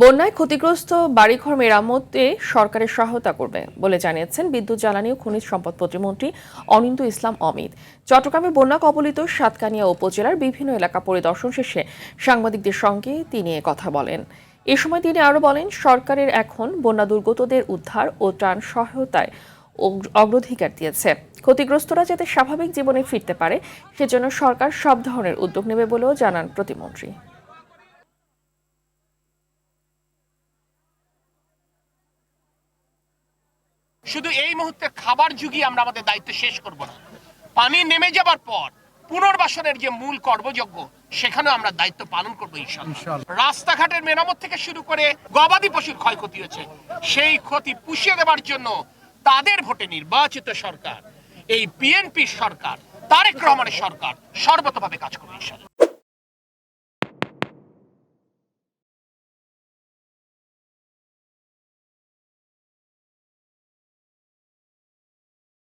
বন্যায় ক্ষতিগ্রস্ত বাড়িঘর মেরামতে সরকারের সহায়তা করবে বলে জানিয়েছেন বিদ্যুৎ, জ্বালানি ও খনিজ সম্পদ প্রতিমন্ত্রী অনিন্দ্য ইসলাম অমিত। চট্টগ্রামে বন্যা কবলিত সাতকানিয়া উপজেলার বিভিন্ন এলাকা পরিদর্শন শেষে সাংবাদিকদের সঙ্গে তিনি কথা বলেন। এ সময় তিনি আরও বলেন, সরকারের এখন বন্যা দুর্গতদের উদ্ধার ও ত্রাণ সহায়তায় অগ্রাধিকার দিয়েছে। ক্ষতিগ্রস্তরা যাতে স্বাভাবিক জীবনে ফিরতে পারে সেজন্য সরকার সব ধরনের উদ্যোগ নেবে বলেও জানান প্রতিমন্ত্রী। শুধু এই মুহূর্তে খাবার যুগই আমরা আমাদের দায়িত্ব শেষ করব না। পানি নেমে যাবার পর পুনর্বাসনের যে মূল কর্মযজ্ঞ, সেখানেও আমরা দায়িত্ব পালন করবো ইনশাআল্লাহ। রাস্তাঘাটের মেরামত থেকে শুরু করে গবাদি পশুর ক্ষয়ক্ষতি হয়েছে, সেই ক্ষতি পুষিয়ে দেওয়ার জন্য তাদের ভোটে নির্বাচিত সরকার, এই বিএনপি সরকার, তারেক রহমানের সরকার সর্বতভাবে কাজ করবে ইনশাআল্লাহ।